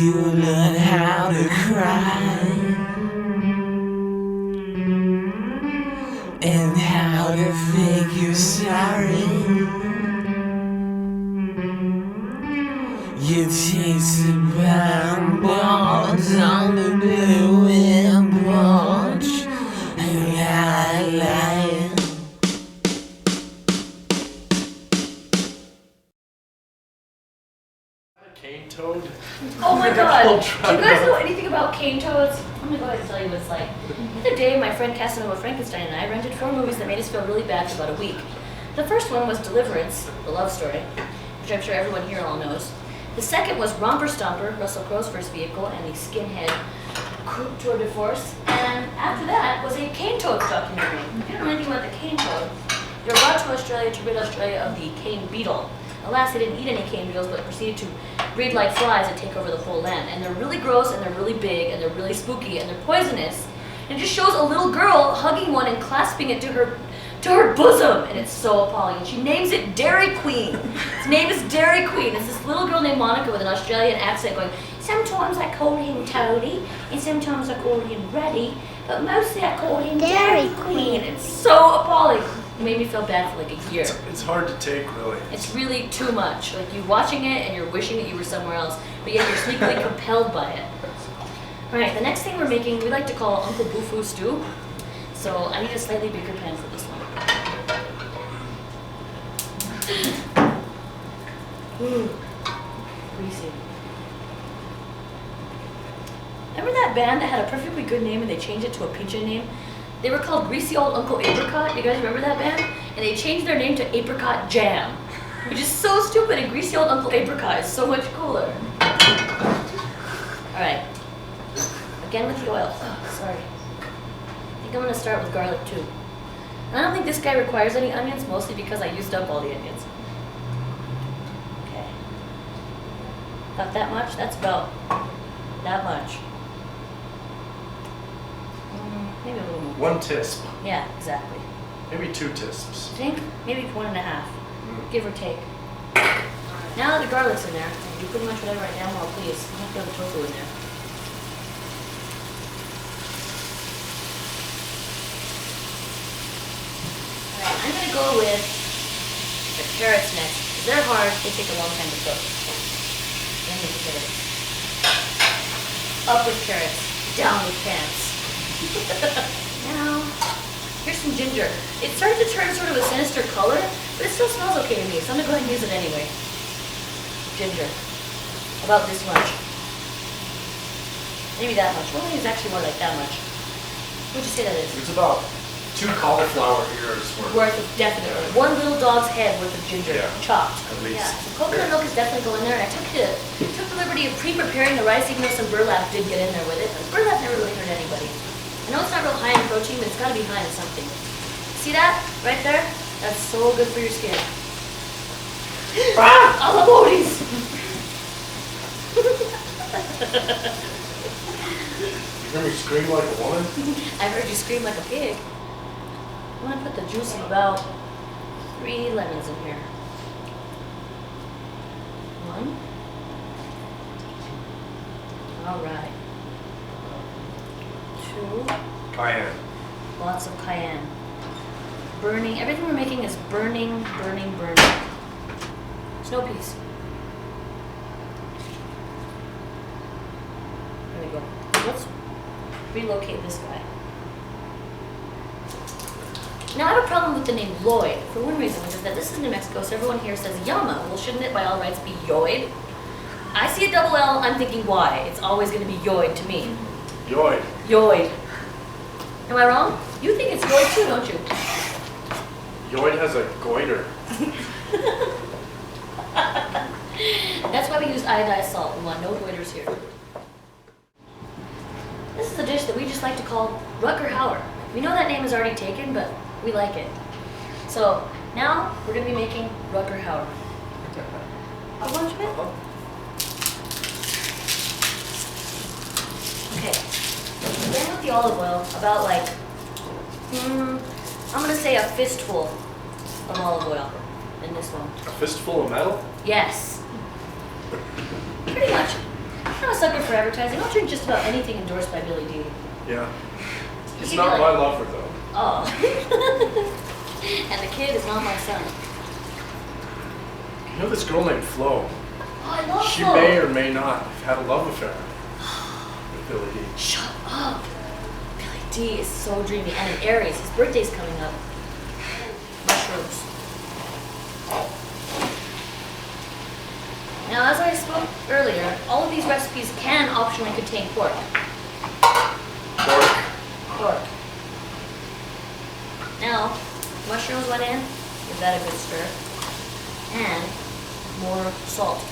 you learn how to cry and how to fake you're sorry. You tasted brown balls on the blue and porch, and I lied. Cane toad? Oh my god! Do you guys know anything about cane toads? I'm gonna go ahead and tell you what it's like. The other day, my friend Casanova Frankenstein and I rented 4 movies that made us feel really bad for about a week. The first one was Deliverance, the love story, which I'm sure everyone here all knows. The second was Romper Stomper, Russell Crowe's first vehicle, and the skinhead tour de force. And after that was a cane toad documentary. If you don't know anything about the cane toad, they're brought to Australia to rid Australia of the cane beetle. Alas, they didn't eat any cane beetles, but proceeded to breed like flies and take over the whole land. And they're really gross, and they're really big, and they're really spooky, and they're poisonous. And it just shows a little girl hugging one and clasping it to her bosom, and it's so appalling. And she names it Dairy Queen. Its name is Dairy Queen. It's this little girl named Monica with an Australian accent going, sometimes I call him Toady, and sometimes I call him Reddy, but mostly I call him Dairy Queen. It's so appalling. It made me feel bad for like a year. It's hard to take, really. It's really too much. Like you're watching it and you're wishing that you were somewhere else, but yet you're sneakily compelled by it. Alright, the next thing we're making, we like to call Uncle Boo-Foo stew. So I need a slightly bigger pan for this one. Ooh, greasy. Remember that band that had a perfectly good name and they changed it to a pigeon name? They were called Greasy Old Uncle Apricot. You guys remember that band? And they changed their name to Apricot Jam, which is so stupid, and Greasy Old Uncle Apricot is so much cooler. Alright. Again with the oil. Oh, sorry. I think I'm going to start with garlic too. And I don't think this guy requires any onions, mostly because I used up all the onions. Okay. About that much? That's about that much. Maybe a little more. 1 tisp. Yeah, exactly. Maybe 2 tisps. I think maybe 1.5, give or take. Now that the garlic's in there, you pretty much whatever I damn well please. I'm gonna throw the tofu in there. Alright, I'm gonna go with the carrots next. Because they're hard, they take a long time to cook. Then the carrots. Up with carrots, down with pants. Now, here's some ginger. It started to turn sort of a sinister color, but it still smells okay to me, so I'm gonna go ahead and use it anyway. Ginger. About this much. Maybe that much. Well, maybe it's actually more like that much. What'd you say that is? It's about 2 cauliflower ears Worth of, definitely. 1 little dog's head worth of ginger, chopped. At least. Yeah, so coconut milk is definitely going in there. I took the liberty of pre-preparing the rice, even though some burlap did get in there with it. But burlap never really hurt anybody. I know it's not real high in protein, but it's got to be high in something. See that? Right there? That's so good for your skin. Ah! Alamodes! You heard me scream like a woman? I heard you scream like a pig. I'm going to put the juice of about 3 lemons in here. 1. Alright. 2. Cayenne. Lots of cayenne. Burning. Everything we're making is burning, burning, burning. Snow peas. There we go. Let's relocate this guy. Now I have a problem with the name Lloyd for one reason, which is that this is New Mexico, so everyone here says Yama. Well, shouldn't it by all rights be Yoid? I see a double L, I'm thinking why. It's always going to be Yoid to me. Yoid. Yoid. Am I wrong? You think it's Yoid too, don't you? Yoid has a goiter. That's why we use iodized salt. We want no goiters here. This is a dish that we just like to call Rutger Hauer. We know that name is already taken, but we like it. So now we're going to be making Rutger Hauer. A bunch of it? Okay. Then with the olive oil, about like, I'm going to say a fistful of olive oil in this one. A fistful of metal? Yes. Pretty much. I'm a sucker for advertising. I'll drink just about anything endorsed by Billy D. Yeah. He's He'd be not like- my lover though. Oh. And the kid is not my son. You know this girl named Flo? Oh, I love She Flo. may or may not have had a love affair with Billy D. Shut up. Billy D is so dreamy. And in Aries, his birthday's coming up. Mushrooms. Now, as I spoke earlier, all of these recipes can optionally contain pork. Pork. Pork. Now, mushrooms went in, give that a good stir, and more salt.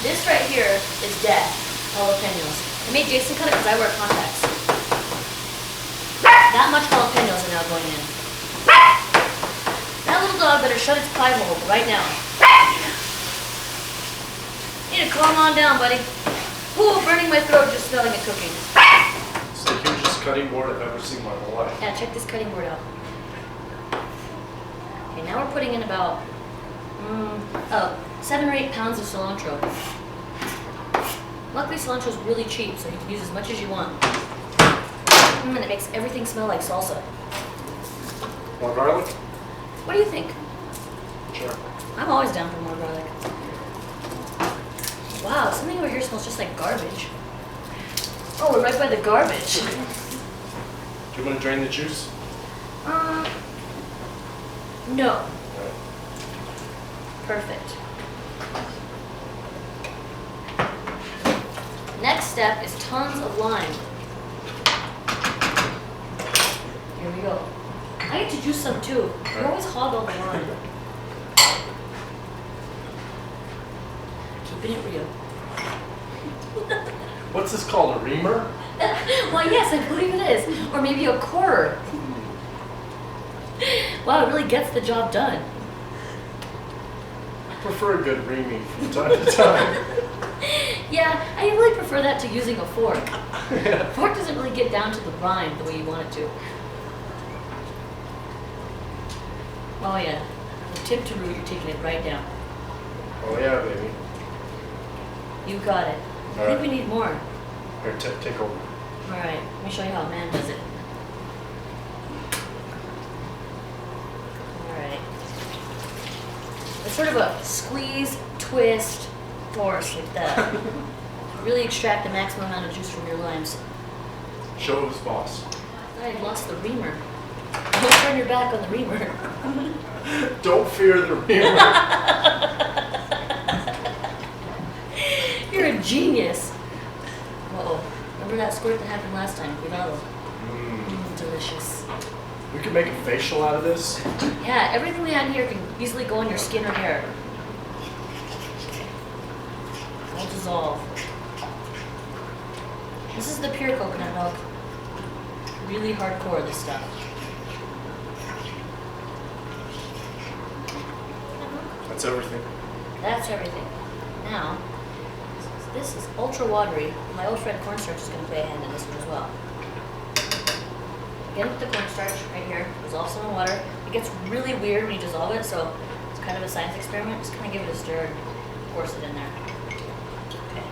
This right here is death, jalapenos. I made Jason cut it because I wear contacts. That much jalapenos are now going in. That little dog better shut its pie hole right now. Need to calm on down, buddy. Ooh, burning my throat just smelling at cooking. It's the hugest cutting board I've ever seen in my whole life. Yeah, check this cutting board out. Okay, now we're putting in about 7 or 8 pounds of cilantro. Luckily, cilantro is really cheap, so you can use as much as you want. And it makes everything smell like salsa. More garlic? What do you think? Sure. I'm always down for more garlic. Wow, something over here smells just like garbage. Oh, we're right by the garbage. Do you want to drain the juice? No. No. Perfect. Next step is tons of lime. Here we go. I get to juice some too. You always hog all the lime. Keeping it real. What's this called? A reamer? Well, yes, I believe it is. Or maybe a corer. Wow, it really gets the job done. I prefer a good reaming from time to time. Yeah, I really prefer that to using a fork. Fork doesn't really get down to the rind the way you want it to. Oh yeah, the tip to root, you're taking it right down. Oh yeah, baby. You got it. I think we need more. Here, take over. All right, let me show you how a man does it. All right. It's sort of a squeeze, twist, force like that. Really extract the maximum amount of juice from your limes. Show who's boss. I lost the reamer. Don't turn your back on the reamer. Don't fear the reamer. You're a genius. Uh-oh. Remember that squirt that happened last time? Cuidado. Delicious. We could make a facial out of this. Yeah, everything we had here can easily go on your skin or hair. It'll dissolve. This is the pure coconut milk. Really hardcore, this stuff. That's everything. That's everything. Now, this is ultra watery. My old friend cornstarch is going to play a hand in this one as well. Again with the cornstarch right here, dissolve some in water. It gets really weird when you dissolve it, so it's kind of a science experiment. Just kind of give it a stir and force it in there. Okay.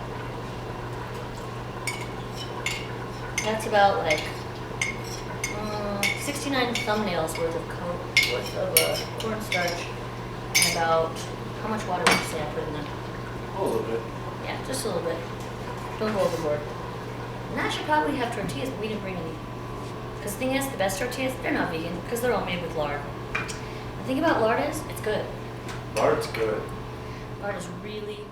That's about like 69 thumbnails worth of cornstarch, and about how much water would you say I put in them? A little bit. Yeah, just a little bit. Don't go overboard. And I should probably have tortillas, but we didn't bring any. Because the thing is, the best tortillas, they're not vegan because they're all made with lard. The thing about lard is, it's good. Lard's good. Lard is really,